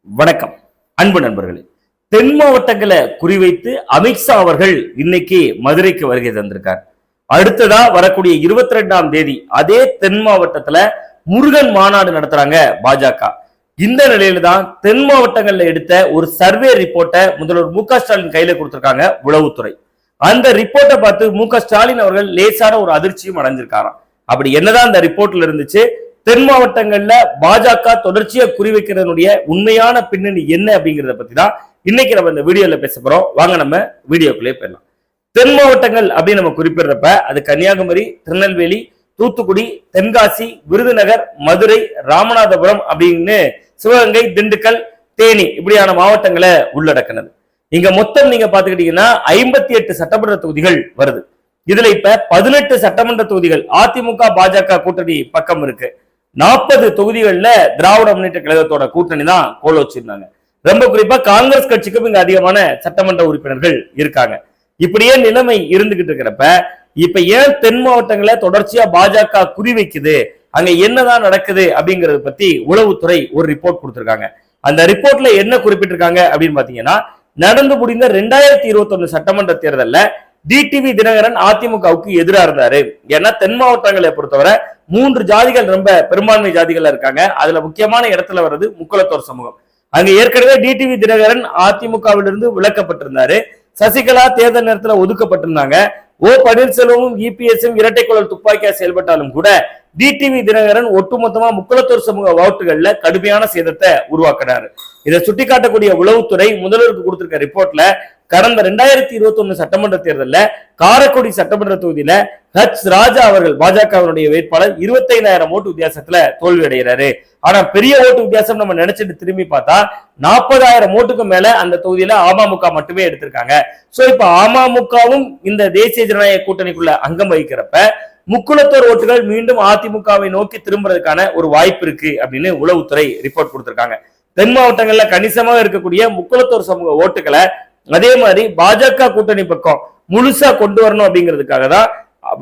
வணக்கம் அன்பு நண்பர்களே. தென் மாவட்டங்களை குறிவைத்து அமித்ஷா அவர்கள் இன்னைக்கு மதுரைக்கு வருகை தந்திருக்கார். அடுத்ததா வரக்கூடிய 22ஆம் தேதி அதே தென் மாவட்டத்துல முருகன் மாநாடு நடத்துறாங்க பாஜக. இந்த நிலையில தான் தென் மாவட்டங்கள்ல எடுத்த ஒரு சர்வே ரிப்போர்ட்டை முதல்வர் மு.க. ஸ்டாலின் கையில கொடுத்திருக்காங்க உளவுத்துறை. அந்த ரிப்போர்ட்டை பார்த்து மு.க. ஸ்டாலின் அவர்கள் லேசான ஒரு அதிர்ச்சியும் அடைஞ்சிருக்காராம். அப்படி என்னதான் அந்த ரிப்போர்ட்ல இருந்துச்சு, தென் மாவட்டங்கள்ல பாஜக தொடர்ச்சியா குறிவைக்கிறதுடைய உண்மையான பின்னணி என்ன அப்படிங்கறத பத்தி தான் இன்னைக்கு நம்ம இந்த வீடியோல பேச போறோம். வாங்க நம்ம வீடியோக்குள்ளே போயிடலாம். தென் மாவட்டங்கள் அப்படின்னு நம்ம குறிப்பிடுறப்ப அது கன்னியாகுமரி, திருநெல்வேலி, தூத்துக்குடி, தென்காசி, விருதுநகர், மதுரை, ராமநாதபுரம் அப்படின்னு சிவகங்கை, திண்டுக்கல், தேனி இப்படியான மாவட்டங்களை உள்ளடக்கினது. இங்க மொத்தம் நீங்க பாத்துக்கிட்டீங்கன்னா 58 சட்டமன்ற தொகுதிகள் வருது. இதுல இப்ப 18 சட்டமன்ற தொகுதிகள் அதிமுக பாஜக கூட்டணி பக்கம் இருக்கு. 40 தொகுதிகள்ல திராவிட முன்னேற்ற கழகத்தோட கூட்டணி தான் கோல் வச்சிருந்தாங்க. ரொம்ப குறிப்பா காங்கிரஸ் கட்சிக்கும் இங்க அதிகமான சட்டமன்ற உறுப்பினர்கள் இருக்காங்க. இப்படியே நிலைமை இருந்துகிட்டு இருக்கிறப்ப இப்ப ஏன் தென் மாவட்டங்களை தொடர்ச்சியா பாஜக குறிவைக்குது, அங்க என்னதான் நடக்குது அப்படிங்கறத பத்தி உளவுத்துறை ஒரு ரிப்போர்ட் கொடுத்திருக்காங்க. அந்த ரிப்போர்ட்ல என்ன குறிப்பிட்டிருக்காங்க அப்படின்னு பாத்தீங்கன்னா, நடந்து முடிந்த 2021 சட்டமன்ற தேர்தல்ல டிடிவி தினகரன் அதிமுகவுக்கு எதிராக இருந்தாரு. ஏன்னா தென் மாவட்டங்களை பொறுத்தவரை 3 ஜாதிகள் ரொம்ப பெரும்பான்மை ஜாதிகள் இருக்காங்க. அதுல முக்கியமான இடத்துல வர்றது முக்குளத்தோர் சமூகம். அங்க ஏற்கனவே டிடிவி தினகரன் அதிமுகவிலிருந்து விலக்கப்பட்டிருந்தாரு. சசிகலா தேர்தல் நேரத்துல ஒதுக்கப்பட்டிருந்தாங்க. ஓ பன்னீர்செல்வமும் இபிஎஸும் இரட்டை குழல் துப்பாக்கியா செயல்பட்டாலும் கூட டிடிவி தினகரன் ஒட்டுமொத்தமா முக்குளத்தோர் சமூக ஓட்டுகள்ல கடுமையான சேதத்தை உருவாக்கினாரு. இதை சுட்டிக்காட்டக்கூடிய உளவுத்துறை முதல்வருக்கு கொடுத்திருக்க ரிப்போர்ட்ல கடந்த 2021 சட்டமன்ற தேர்தலில் காரைக்குடி சட்டமன்ற தொகுதியில ராஜா அவர்கள் பாஜகவினுடைய வேட்பாளர் 25,000 ஓட்டு வித்தியாசத்துல தோல்வி அடைகிறாரு. ஆனா பெரிய ஓட்டு வித்தியாசம் நம்ம நினைச்சிட்டு திரும்பி பார்த்தா 40,000 ஓட்டுக்கு மேல அந்த தொகுதியில அமமுக மட்டுமே எடுத்திருக்காங்க. சோ இப்ப அமமுகவும் இந்த தேசிய ஜனநாயக கூட்டணிக்குள்ள அங்கம் வகிக்கிறப்ப முக்குளத்தோர் ஓட்டுகள் மீண்டும் அதிமுகவை நோக்கி திரும்புறதுக்கான ஒரு வாய்ப்பு இருக்கு அப்படின்னு உளவுத்துறை ரிப்போர்ட் கொடுத்திருக்காங்க. தென் மாவட்டங்கள்ல கணிசமாக இருக்கக்கூடிய முக்குளத்தோர் சமூக ஓட்டுகளை அதே மாதிரி பாஜக கூட்டணி பக்கம் முழுசா கொண்டு வரணும் அப்படிங்கிறதுக்காக தான்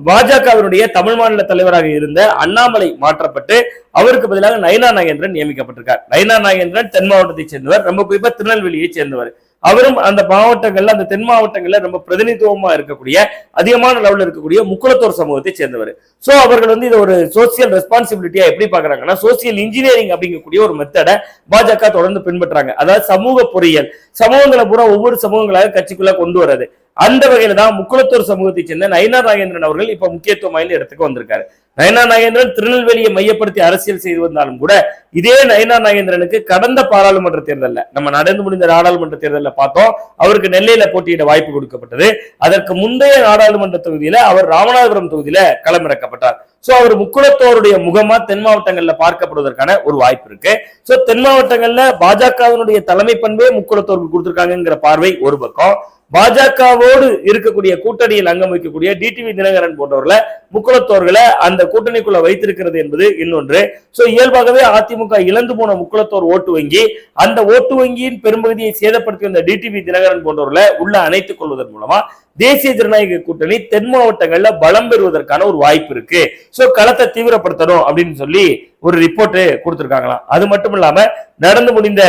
பாஜகவினுடைய தமிழ் மாநில தலைவராக இருந்த அண்ணாமலை மாற்றப்பட்டு அவருக்கு பதிலாக நயினா நாகேந்திரன் நியமிக்கப்பட்டிருக்கார். நயினா நாகேந்திரன் தென் மாவட்டத்தை சேர்ந்தவர், ரொம்ப குறிப்பா திருநெல்வேலியை சேர்ந்தவர். அவரும் அந்த மாவட்டங்கள்ல அந்த தென் மாவட்டங்கள்ல ரொம்ப பிரதிநிதித்துவமா இருக்கக்கூடிய அதிகமான லெவலில் இருக்கக்கூடிய முக்குளத்தோர் சமூகத்தை சேர்ந்தவர். சோ அவர்கள் இதை ஒரு சோசியல் ரெஸ்பான்சிபிலிட்டியா எப்படி பாக்குறாங்கன்னா, சோசியல் இன்ஜினியரிங் அப்படிங்கக்கூடிய ஒரு மெத்தடை பாஜக தொடர்ந்து பின்பற்றாங்க. அதாவது சமூக பொறியியல், சமூகங்களை பூரா ஒவ்வொரு சமூகங்களாக கட்சிக்குள்ள கொண்டு வர்றது. அந்த வகையில தான் முக்குளத்தோர் சமூகத்தை சேர்ந்த நயினா நாகேந்திரன் அவர்கள் இப்ப முக்கியத்துவம் வாய்ந்த இடத்துக்கு வந்திருக்காரு. நயினா நாகேந்திரன் திருநெல்வேலியை மையப்படுத்தி அரசியல் செய்து வந்தாலும் கூட இதே நயினா நாகேந்திரனுக்கு கடந்த பாராளுமன்ற தேர்தலில் நம்ம நடந்து முடிந்த நாடாளுமன்ற தேர்தலில் பார்த்தோம், அவருக்கு நெல்லையில போட்டியிட வாய்ப்பு கொடுக்கப்பட்டது. அதற்கு முந்தைய நாடாளுமன்ற தொகுதியில அவர் ராமநாதபுரம் தொகுதியில களமிறக்கப்பட்டார். சோ அவர் முக்குளத்தோருடைய முகமா தென் மாவட்டங்கள்ல பார்க்கப்படுவதற்கான ஒரு வாய்ப்பு இருக்கு. சோ தென் மாவட்டங்கள்ல பாஜகவினுடைய தலைமை பண்பே முக்குளத்தோருக்கு கொடுத்திருக்காங்கிற பார்வை ஒரு பக்கம், பாஜகவோடு இருக்கக்கூடிய கூட்டணியில் அங்கம் வைக்கக்கூடிய டிடிவி தினகரன் போன்றவர்களை முக்குளத்தோர்களை அந்த கூட்டணிக்குள்ள வைத்திருக்கிறது என்பது இன்னொன்று. சோ இயல்பாகவே அதிமுக இழந்து போன முக்குளத்தோர் ஓட்டு வங்கி, அந்த ஓட்டு வங்கியின் பெரும்பகுதியை சேதப்படுத்தி வந்த டிடிவி தினகரன் போன்றவர்களை உள்ள அணைத்துக் கொள்வதன் மூலமா தேசிய ஜனநாயக கூட்டணி தென் மாவட்டங்கள்ல பலம் பெறுவதற்கான ஒரு வாய்ப்பு இருக்கு. சோ களத்தை தீவிரப்படுத்தணும் அப்படின்னு சொல்லி ஒரு ரிப்போர்ட் கொடுத்திருக்காங்களாம். அது மட்டும் இல்லாம நடந்து முடிந்த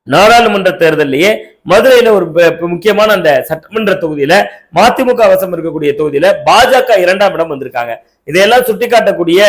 நாடாளுமன்ற தேர்தலையே மதுரையில ஒரு முக்கியமான அந்த சட்டமன்ற தொகுதியில மதிமுக வசம் இருக்கக்கூடிய தொகுதியில பாஜக 2ஆம் இடம் வந்திருக்காங்க. இதையெல்லாம் சுட்டிக்காட்டக்கூடிய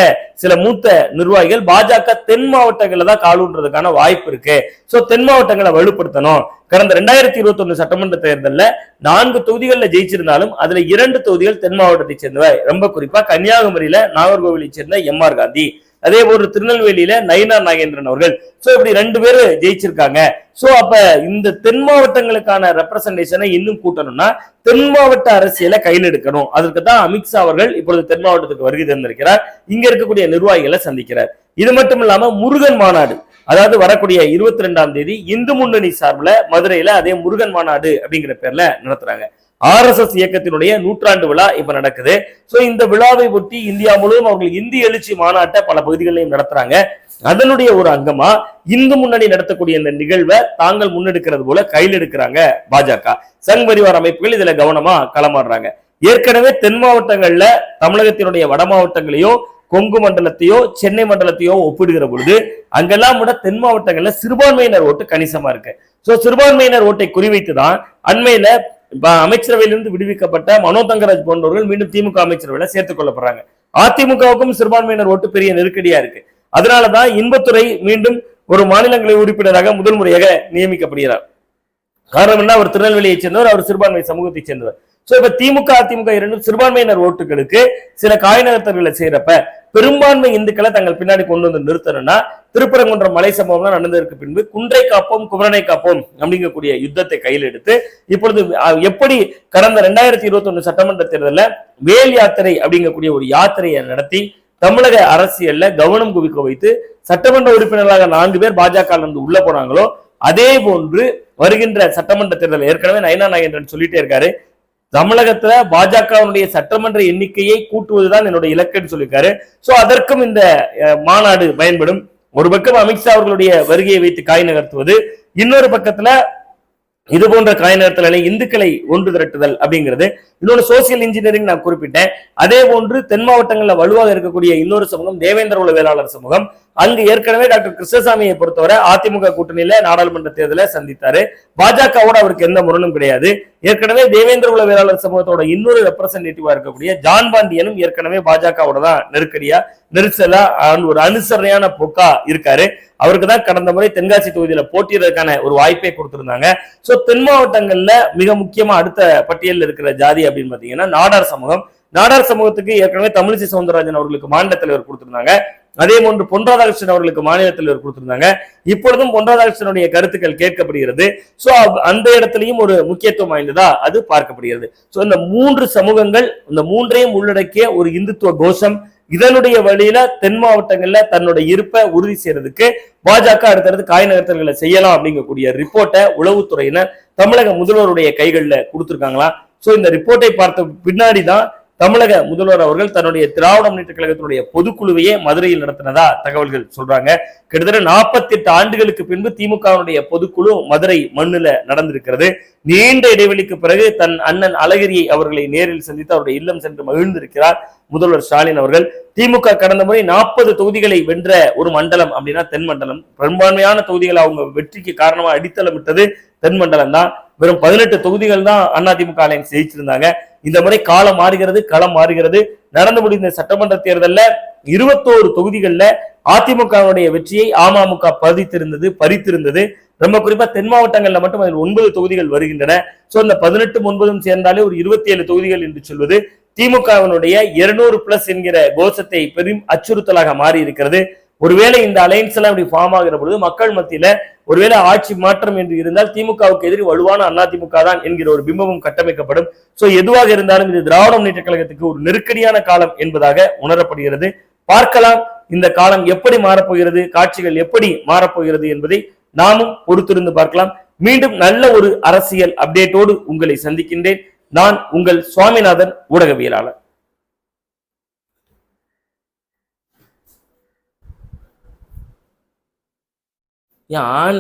சில மூத்த நிர்வாகிகள் பாஜக தென் மாவட்டங்கள்ல தான் காலூன்றதுக்கான வாய்ப்பு இருக்கு. சோ தென் மாவட்டங்களை வலுப்படுத்தணும். கடந்த 2021 சட்டமன்ற தேர்தலில் 4 தொகுதிகளில் ஜெயிச்சிருந்தாலும் அதுல 2 தொகுதிகள் தென் மாவட்டத்தை சேர்ந்தவர். ரொம்ப குறிப்பா கன்னியாகுமரியில நாகர்கோவிலை சேர்ந்த எம்.ஆர். காந்தி, அதே போன்று திருநெல்வேலியில நயினா நாகேந்திரன் அவர்கள். சோ இப்படி 2 பேரு ஜெயிச்சிருக்காங்க. சோ அப்ப இந்த தென் மாவட்டங்களுக்கான ரெப்ரசன்டேஷனை இன்னும் கூட்டணும்னா தென் மாவட்ட அரசியலை கையில் எடுக்கணும். அதற்கு தான் அமித்ஷா அவர்கள் இப்பொழுது தென் மாவட்டத்துக்கு வருகை தந்திருக்கிறார். இங்க இருக்கக்கூடிய நிர்வாகிகளை சந்திக்கிறார். இது மட்டும் இல்லாம முருகன் மாநாடு, அதாவது வரக்கூடிய 22ஆம் தேதி இந்து முன்னணி சார்பில் மதுரையில அதே முருகன் மாநாடு அப்படிங்கிற பேர்ல நடத்துறாங்க. RSS இயக்கத்தினுடைய 100ஆண்டு விழா இப்ப நடக்குது. சோ இந்த விழாவை ஒட்டி இந்தியா முழுவதும் அவர்கள் இந்தி எழுச்சி மாநாட்டை பல பகுதிகளிலும் நடத்துறாங்க. அதனுடைய ஒரு அங்கமா இந்து முன்னணி நடத்தக்கூடிய இந்த நிகழ்வை தாங்கள் முன்னெடுக்கிறது போல கையில் எடுக்கிறாங்க பாஜக. சங் பரிவார் அமைப்புகள் இதுல கவனமா களமாடுறாங்க. ஏற்கனவே தென் மாவட்டங்கள்ல தமிழகத்தினுடைய வட மாவட்டங்களையும் கொங்கு மண்டலத்தையோ சென்னை மண்டலத்தையோ ஒப்பிடுகிற பொழுது அங்கெல்லாம் கூட தென் மாவட்டங்கள்ல சிறுபான்மையினர் ஓட்டு கணிசமா இருக்கு. சோ சிறுபான்மையினர் ஓட்டை குறிவைத்துதான் அண்மையில அமைச்சரவையிலிருந்து விடுவிக்கப்பட்ட மனோ தங்கராஜ் போன்றவர்கள் மீண்டும் திமுக அமைச்சரவையில சேர்த்துக் கொள்ளப்படுறாங்க. அதிமுகவுக்கும் சிறுபான்மையினர் ஓட்டு பெரிய நெருக்கடியா இருக்கு. அதனாலதான் இன்பத்துறை மீண்டும் ஒரு மாநிலங்களவை உறுப்பினராக முதல் முறையாக நியமிக்கப்படுகிறார். காரணம் என்ன? அவர் திருநெல்வேலியை சேர்ந்தவர், அவர் சிறுபான்மை சமூகத்தை சேர்ந்தவர். சோ இப்ப திமுக அதிமுக இரண்டும் சிறுபான்மையினர் ஓட்டுகளுக்கு சில காய் நகர்த்தல்களை செய்யறப்ப பெரும்பான்மை இந்துக்களை தங்கள் பின்னாடி கொண்டு வந்து நிறுத்தணும்னா திருப்பரங்குன்றம் மலை சம்பவம் நடந்ததற்கு பின்பு குன்றை காப்போம் குமரனை காப்போம் அப்படிங்கக்கூடிய யுத்தத்தை கையில் எடுத்து இப்பொழுது எப்படி கடந்த 2021 சட்டமன்ற தேர்தலில் வேல் யாத்திரை அப்படிங்கக்கூடிய ஒரு யாத்திரையை நடத்தி தமிழக அரசியல்ல கவனம் குவிக்க வைத்து சட்டமன்ற உறுப்பினர்களாக 4 பேர் பாஜக உள்ள போனாங்களோ அதே போன்று வருகின்ற சட்டமன்ற தேர்தல் ஏற்கனவே நயனா நாகேந்திரன் சொல்லிட்டே இருக்காரு, தமிழகத்துல பாஜகவுடைய சட்டமன்ற எண்ணிக்கையை கூட்டுவதுதான் என்னுடைய இலக்குன்னு சொல்லியிருக்காரு. சோ அதற்கும் இந்த மாநாடு பயன்படும். ஒரு பக்கம் அமித்ஷா அவர்களுடைய வருகையை வைத்து காய் நகர்த்துவது, இன்னொரு பக்கத்துல இது போன்ற காய் நகர்த்தல்களை இந்துக்களை ஒன்று திரட்டுதல் அப்படிங்கிறது. இன்னொரு சோசியல் இன்ஜினியரிங் நான் குறிப்பிட்டேன். அதே போன்று தென் மாவட்டங்கள்ல வலுவாக இருக்கக்கூடிய இன்னொரு சமூகம் தேவேந்திர குல வேளாளர் சமூகம். அங்கு ஏற்கனவே டாக்டர் கிருஷ்ணசாமியை பொறுத்தவரை அதிமுக கூட்டணியில நாடாளுமன்ற தேர்தலை சந்தித்தாரு. பாஜகவோட அவருக்கு எந்த முரணும் கிடையாது. ஏற்கனவே தேவேந்திர குல வேளாளர் சமூகத்தோட இன்னொரு ரெப்ரசன்டேட்டிவா இருக்கக்கூடிய ஜான் பாண்டியனும் ஏற்கனவே பாஜகவோட தான் நெரிசலா ஒரு அனுசரணையான போக்கா இருக்காரு. அவருக்கு தான் கடந்த முறை தென்காசி தொகுதியில போட்டியிடறதுக்கான ஒரு வாய்ப்பை கொடுத்திருந்தாங்க. சோ தென் மாவட்டங்கள்ல மிக முக்கியமா அடுத்த பட்டியலில் இருக்கிற ஜாதி அப்படின்னு பாத்தீங்கன்னா நாடார் சமூகம். நாடார் சமூகத்துக்கு ஏற்கனவே தமிழிசை சவுந்தரராஜன் அவர்களுக்கு மாநில தலைவர் கொடுத்திருந்தாங்க. அதே போன்று பொன் ராதாகிருஷ்ணன் அவர்களுக்கு மாநில தலைவர் கொடுத்திருந்தாங்க. இப்பொழுதும் பொன் ராதாகிருஷ்ணனுடைய கருத்துக்கள் கேட்கப்படுகிறது. சோ அந்த இடத்திலையும் ஒரு முக்கியத்துவம் வாய்ந்ததா அது பார்க்கப்படுகிறது. சோ இந்த 3 சமூகங்கள், இந்த 3ஐயும் உள்ளடக்கிய ஒரு இந்துத்துவ கோஷம், இதனுடைய வழியில தென் மாவட்டங்கள்ல தன்னோட இருப்பை உறுதி செய்யறதுக்கு பாஜக அடுத்தடுத்து காய் நகர்த்தல்களை செய்யலாம் அப்படிங்கக்கூடிய ரிப்போர்ட்டை உளவுத்துறையினர் தமிழக முதல்வருடைய கைகள்ல கொடுத்திருக்காங்களா. சோ இந்த ரிப்போர்ட்டை பார்த்த பின்னாடிதான் தமிழக முதல்வர் அவர்கள் தன்னுடைய திராவிட முன்னேற்ற கழகத்தினுடைய பொதுக்குழுவையே மதுரையில் நடத்தினதா தகவல்கள் சொல்றாங்க. கிட்டத்தட்ட 48 ஆண்டுகளுக்கு பின்பு திமுகவுடைய பொதுக்குழு மதுரை மண்ணுல நடந்திருக்கிறது. நீண்ட இடைவெளிக்கு பிறகு தன் அண்ணன் அழகிரியை அவர்களை நேரில் சந்தித்து அவருடைய இல்லம் சென்று மகிழ்ந்திருக்கிறார் முதல்வர் ஸ்டாலின் அவர்கள். திமுக கடந்த முறை 40 தொகுதிகளை வென்ற ஒரு மண்டலம் அப்படின்னா தென் மண்டலம். பெரும்பான்மையான தொகுதிகளை அவங்க வெற்றிக்கு காரணமா அடித்தளமிட்டது தென் மண்டலம் தான். வெறும் 18 தொகுதிகள் தான் அதிமுக அலையன்ஸ் ஜெயிச்சிருந்தாங்க. இந்த முறை காலம் மாறுகிறது, களம் மாறுகிறது. நடந்து முடிந்த சட்டமன்ற தேர்தல்ல 21 தொகுதிகள்ல அதிமுகவுடைய வெற்றியை அமமுக பறித்திருந்தது. ரொம்ப குறிப்பா தென் மாவட்டங்கள்ல மட்டும் அதில் 9 தொகுதிகள் வருகின்றன. சோ இந்த 18 9 சேர்ந்தாலே ஒரு 27 தொகுதிகள் என்று சொல்வது திமுகவினுடைய 200+ என்கிற கோஷத்தை பெரும் அச்சுறுத்தலாக மாறி இருக்கிறது. ஒருவேளை இந்த அலையன்ஸ் எல்லாம் இப்படி ஃபார்ம் ஆகிற பொழுது மக்கள் மத்தியில ஒருவேளை ஆட்சி மாற்றம் என்று இருந்தால் திமுகவுக்கு எதிரி வலுவான அதிமுக தான் என்கிற ஒரு பிம்பமும் கட்டமைக்கப்படும். சோ எதுவாக இருந்தாலும் இது திராவிட முன்னேற்ற கழகத்துக்கு ஒரு நெருக்கடியான காலம் என்பதாக உணரப்படுகிறது. பார்க்கலாம் இந்த காலம் எப்படி மாறப்போகிறது, காட்சிகள் எப்படி மாறப்போகிறது என்பதை நாமும் பொறுத்திருந்து பார்க்கலாம். மீண்டும் நல்ல ஒரு அரசியல் அப்டேட்டோடு உங்களை சந்திக்கின்றேன். நான் உங்கள் சுவாமிநாதன், ஊடகவியலாளர். யான்